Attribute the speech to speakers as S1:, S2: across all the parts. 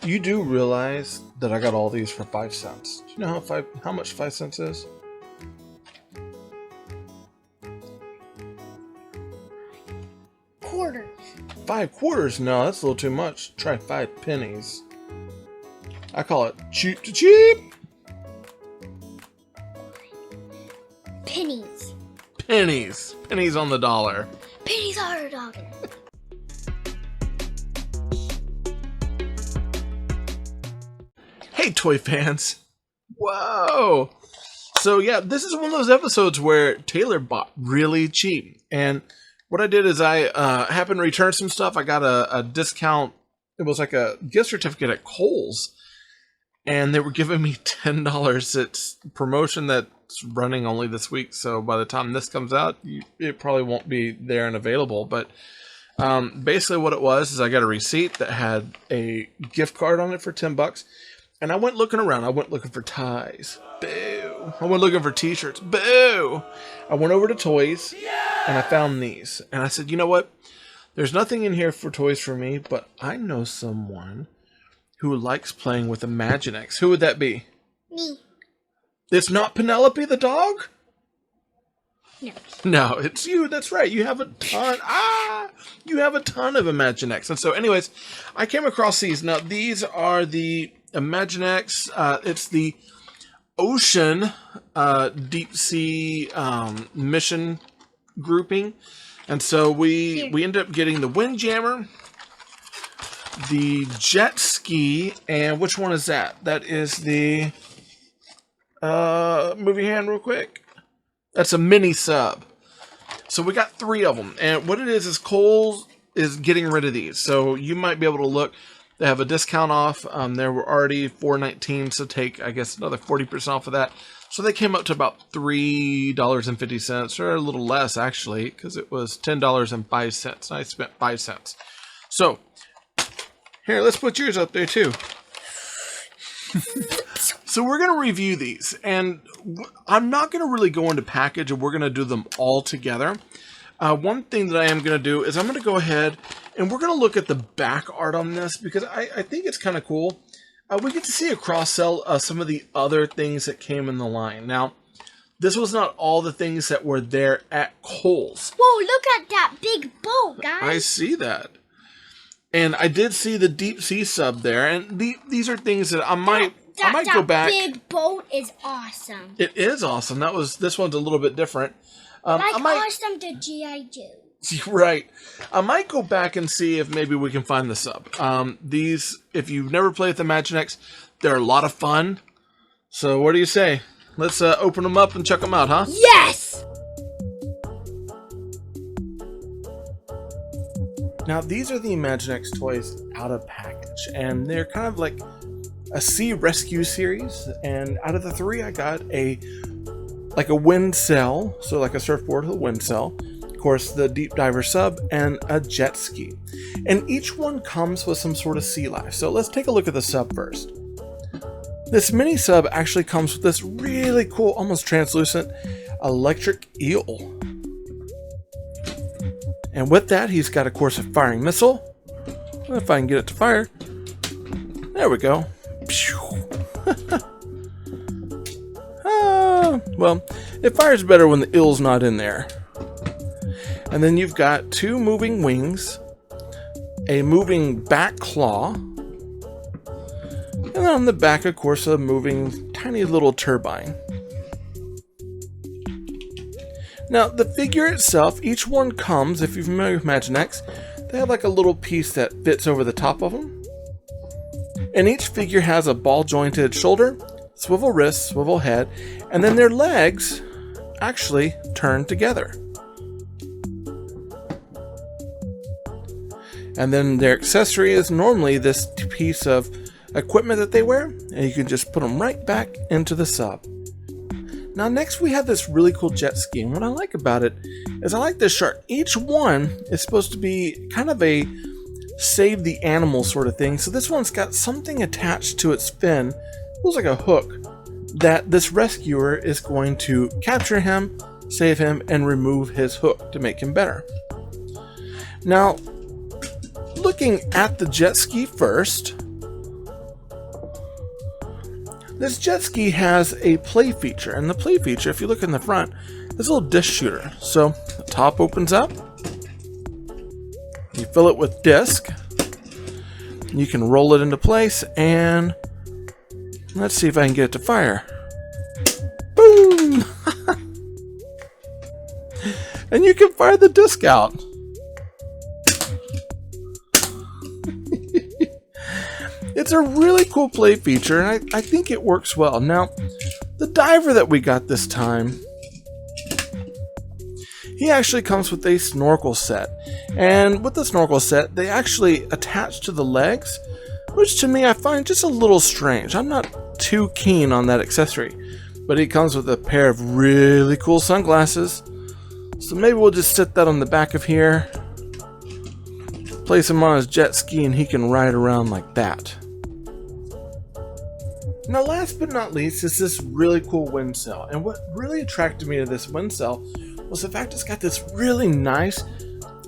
S1: You do realize that I got all these for 5 cents. Do you know how much 5 cents is?
S2: Quarters.
S1: 5 quarters? No, that's a little too much. Try 5 pennies. I call it cheap to cheap.
S2: Pennies.
S1: Pennies. Pennies on the dollar.
S2: Pennies are a dollar.
S1: Hey, toy fans. Whoa. So yeah, this is one of those episodes where Taylor bought really cheap. And what I did is I happened to return some stuff. I got a discount. It was like a gift certificate at Kohl's. And they were giving me $10. It's a promotion that's running only this week. So by the time this comes out, it probably won't be there and available. But basically what it was is I got a receipt that had a gift card on it for $10. And I went looking around. I went looking for ties. Boo. I went looking for t-shirts. Boo. I went over to toys and I found these. And I said, you know what? There's nothing in here for toys for me, but I know someone who likes playing with Imaginext. Who would that be?
S2: Me.
S1: It's not Penelope the dog?
S2: No.
S1: No, it's you. That's right. You have a ton. You have a ton of Imaginext. And so anyways, I came across these. Now, these are the Imaginext. It's the ocean deep sea mission grouping. And so we ended up getting the Windjammer, the jet ski, and which one is that? That is the move your hand real quick. That's a mini sub. So we got 3 of them. And what it is Kohl's is getting rid of these. So you might be able to look. They have a discount off. They were already $4.19, so take, I guess, another 40% off of that. So they came up to about $3.50, or a little less, actually, because it was $10.05. I spent 5 cents. So, here, let's put yours up there, too. So we're going to review these, and I'm not going to really go into package, and we're going to do them all together. One thing that I am going to do is I'm going to go ahead and we're going to look at the back art on this because I think it's kind of cool. We get to see a cross-sell of some of the other things that came in the line. Now, this was not all the things that were there at Kohl's.
S2: Whoa, look at that big boat, guys.
S1: I see that. And I did see the deep sea sub there, and these are things that I might go back.
S2: That big boat is awesome.
S1: It is awesome. This one's a little bit different.
S2: Awesome to G.I. Joe.
S1: Right. I might go back and see if maybe we can find the sub. These, if you've never played with Imaginext, they're a lot of fun. So what do you say? Let's open them up and check them out, huh?
S2: Yes!
S1: Now, these are the Imaginext toys out of package. And they're kind of like a sea rescue series. And out of the 3, I got a wind sail. So like a surfboard with a wind sail. Of course, the deep diver sub and a jet ski. And each one comes with some sort of sea life. So let's take a look at the sub first. This mini sub actually comes with this really cool, almost translucent electric eel. And with that, he's got, of course, a firing missile. If I can get it to fire. There we go. Well, it fires better when the eel's not in there. And then you've got 2 moving wings, a moving back claw, and then on the back, of course, a moving tiny little turbine. Now, the figure itself, each one comes, if you're familiar with Imaginext, they have like a little piece that fits over the top of them. And each figure has a ball-jointed shoulder, swivel wrist, swivel head, and then their legs actually turn together. And then their accessory is normally this piece of equipment that they wear, and you can just put them right back into the sub. Now next we have this really cool jet ski, and what I like about it is I like this chart. Each one is supposed to be kind of a save the animal sort of thing. So this one's got something attached to its fin, looks like a hook, that this rescuer is going to capture him, save him, and remove his hook to make him better. Now, looking at the jet ski first, This jet ski has a play feature, and the play feature, if you look in the front, is a little disc shooter. So the top opens up, you fill it with disc, you can roll it into place, and let's see if I can get it to fire. Boom! And you can fire the disc out. It's a really cool play feature, and I think it works well. Now, the diver that we got this time, he actually comes with a snorkel set. And with the snorkel set, they actually attach to the legs, which to me I find just a little strange. I'm not too keen on that accessory, but he comes with a pair of really cool sunglasses. So maybe we'll just set that on the back of here, place him on his jet ski, and he can ride around like that. Now, last but not least is this really cool wind sail. And what really attracted me to this wind sail was the fact it's got this really nice,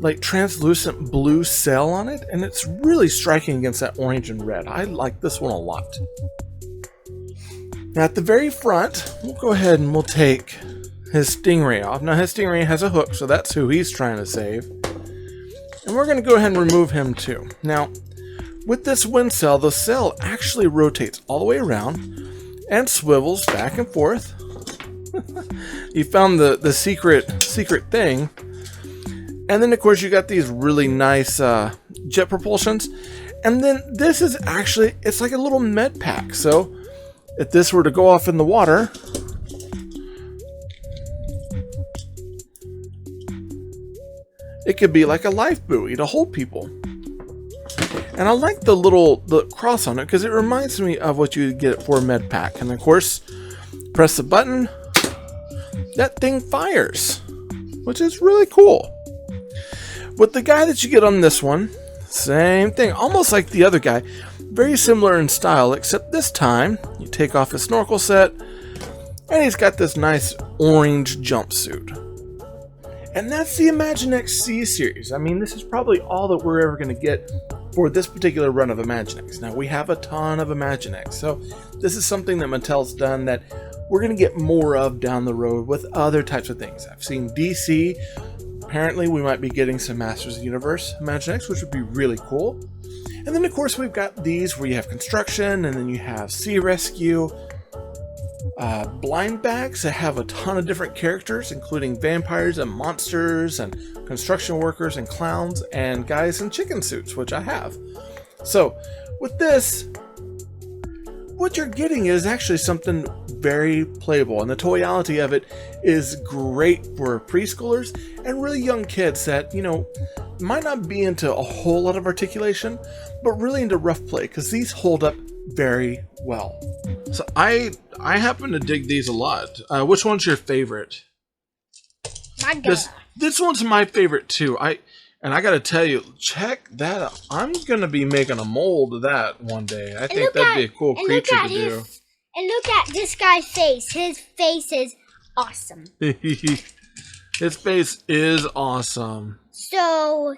S1: like translucent blue sail on it, and it's really striking against that orange and red. I like this one a lot. Now, at the very front, we'll go ahead and we'll take his stingray off. Now, his stingray has a hook, so that's who he's trying to save. And we're going to go ahead and remove him too. Now, with this wind sail, the sail actually rotates all the way around and swivels back and forth. You found the secret thing. And then, of course, you got these really nice jet propulsions. And then this is actually, it's like a little med pack. So if this were to go off in the water, it could be like a life buoy to hold people. And I like the cross on it because it reminds me of what you get for a med pack. And of course, press the button, that thing fires, which is really cool. With the guy that you get on this one, same thing, almost like the other guy, very similar in style, except this time you take off his snorkel set, and he's got this nice orange jumpsuit. And that's the Imaginext C series. I mean, this is probably all that we're ever going to get for this particular run of Imaginext. Now, we have a ton of Imaginext, so this is something that Mattel's done that we're going to get more of down the road with other types of things. I've seen DC. Apparently, we might be getting some Masters of the Universe Imaginext, which would be really cool. And then, of course, we've got these where you have construction, and then you have sea rescue. Blind bags that have a ton of different characters, including vampires and monsters and construction workers and clowns and guys in chicken suits, which I have. So with this, what you're getting is actually something very playable, and the toyality of it is great for preschoolers and really young kids that, you know, might not be into a whole lot of articulation, but really into rough play, because these hold up very well. So I happen to dig these a lot. Which one's your favorite? This one's my favorite too. I gotta tell you, check that out. I'm gonna be making a mold of that one day. I think that'd be a cool creature to do.
S2: And look at this guy's face. His face is awesome.
S1: His face is awesome.
S2: So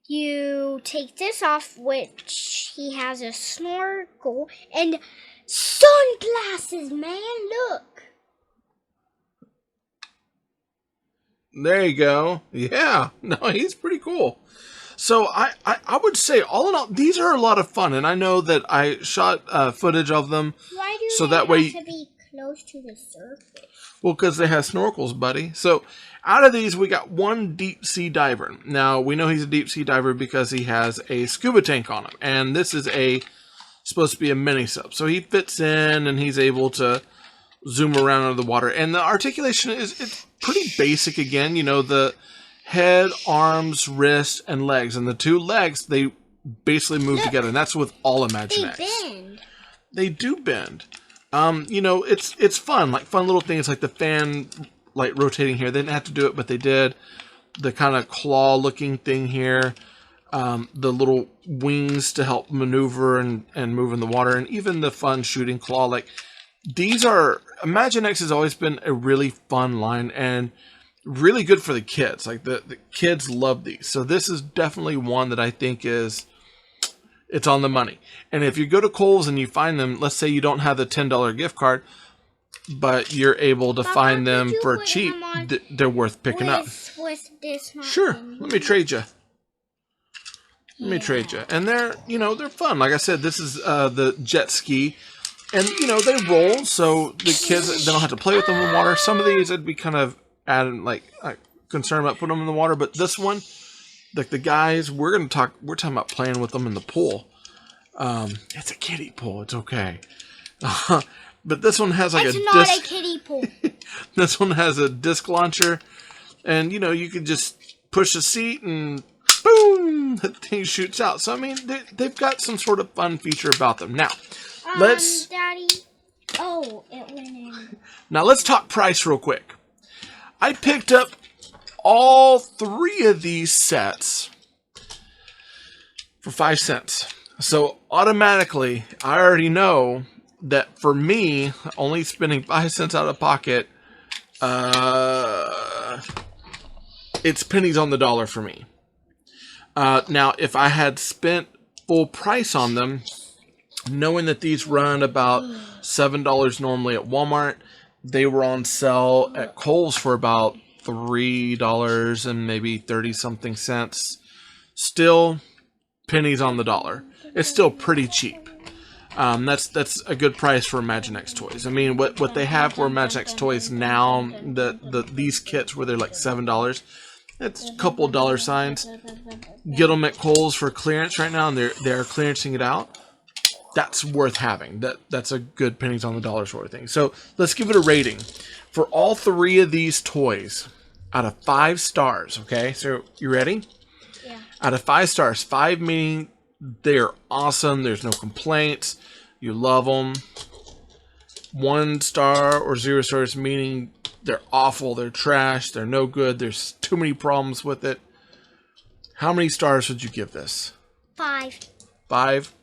S2: you take this off, which he has a snorkel and sunglasses, man. Look.
S1: There you go. Yeah. No, he's pretty cool. So I would say, all in all, these are a lot of fun, and I know that I shot footage of them.
S2: Why do
S1: so
S2: they
S1: that way
S2: have to be close to the surface?
S1: Well, because they have snorkels, buddy. So out of these, we got one deep sea diver. Now, we know he's a deep sea diver because he has a scuba tank on him, and this is supposed to be a mini sub. So he fits in, and he's able to zoom around under the water. And the articulation it's pretty basic again. You know, the head, arms, wrists, and legs. And the two legs, they basically move together. And that's with all Imaginext.
S2: They bend.
S1: They do bend. You know, it's fun. Like fun little things like the fan like rotating here. They didn't have to do it, but they did. The kind of claw looking thing here. The little wings to help maneuver and move in the water. And even the fun shooting claw. Like, these are... Imaginext has always been a really fun line and really good for the kids. Like, the kids love these. So this is definitely one that I think is, It's on the money. And if you go to Kohl's and you find them, let's say you don't have the $10 gift card, but you're able to find them for cheap, they're worth picking up.
S2: With this
S1: Sure. Let me trade you. Let me trade you. And they're fun. Like I said, this is the jet ski. And, they roll, so the kids, they don't have to play with them in water. Some of these, I'd be kind of concerned about putting them in the water. But this one, like the guys, we're talking about playing with them in the pool. It's a kiddie pool. It's okay. But this one has like
S2: it's
S1: a
S2: not
S1: disc.
S2: a kiddie pool.
S1: This one has a disc launcher. And, you can just push the seat and boom, the thing shoots out. So, I mean, they've got some sort of fun feature about them. Now,
S2: Daddy. Oh, it went in.
S1: Now, let's talk price real quick. I picked up all 3 of these sets for 5 cents. So, automatically, I already know that for me, only spending 5 cents out of pocket, it's pennies on the dollar for me. Now, if I had spent full price on them, knowing that these run about $7 normally at Walmart, they were on sale at Kohl's for about $3 and maybe 30-something cents. Still, pennies on the dollar. It's still pretty cheap. That's a good price for Imaginext toys. I mean, what they have for Imaginext toys now, these kits where they're like $7, it's a couple of dollar signs. Get them at Kohl's for clearance right now, and they're clearancing it out. That's worth having. That's a good pennies on the dollar sort of thing. So let's give it a rating for all 3 of these toys out of 5 stars. Okay, so you ready?
S2: Yeah.
S1: Out of 5 stars, 5 meaning they're awesome. There's no complaints. You love them. 1 star or 0 stars meaning they're awful. They're trash. They're no good. There's too many problems with it. How many stars would you give this?
S2: 5.
S1: 5?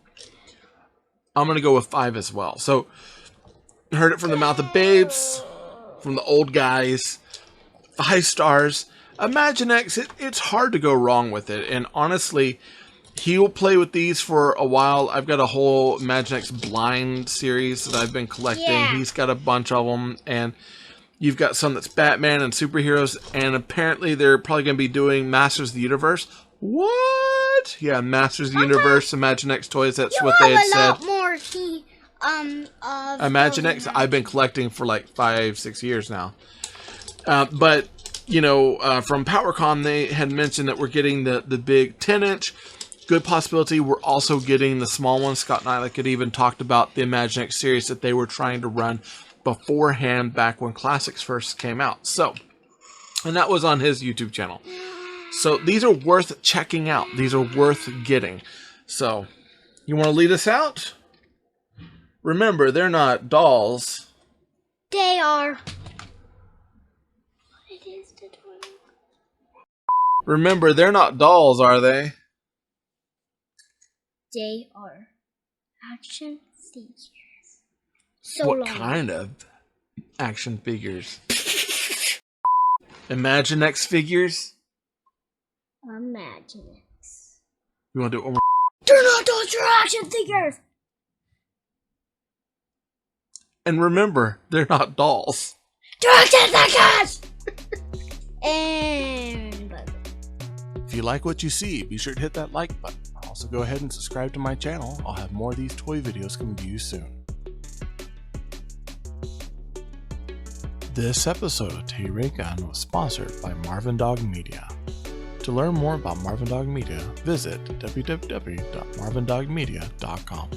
S1: I'm going to go with 5 as well. So, heard it from the mouth of babes, from the old guys. 5 stars. Imaginext, it's hard to go wrong with it. And honestly, he will play with these for a while. I've got a whole Imaginext blind series that I've been collecting.
S2: Yeah.
S1: He's got a bunch of them. And you've got some that's Batman and superheroes. And apparently they're probably going to be doing Masters of the Universe. What? Yeah, Masters of the Universe, Imaginext toys. That's what they had said.
S2: A lot more of
S1: Imaginext, I've been collecting for like 5-6 years now. But, from PowerCon, they had mentioned that we're getting the big 10-inch. Good possibility we're also getting the small one. Scott Nylick had even talked about the Imaginext series that they were trying to run beforehand back when Classics first came out. So, and that was on his YouTube channel. So these are worth checking out. These are worth getting. So, you want to lead us out? Remember, they're not dolls.
S2: They are. It is the toy.
S1: Remember, they're not dolls, are they?
S2: They are action figures. So
S1: What
S2: long.
S1: kind of action figures? Imaginext figures?
S2: Imaginext.
S1: You want to do it one more?
S2: They're not dolls, they're action figures!
S1: And remember, they're not dolls.
S2: They're action figures! And bye.
S1: If you like what you see, be sure to hit that like button. Also, go ahead and subscribe to my channel. I'll have more of these toy videos coming to you soon. This episode of Tay Gun was sponsored by Marvin Dog Media. To learn more about Marvin Dog Media, visit www.marvindogmedia.com.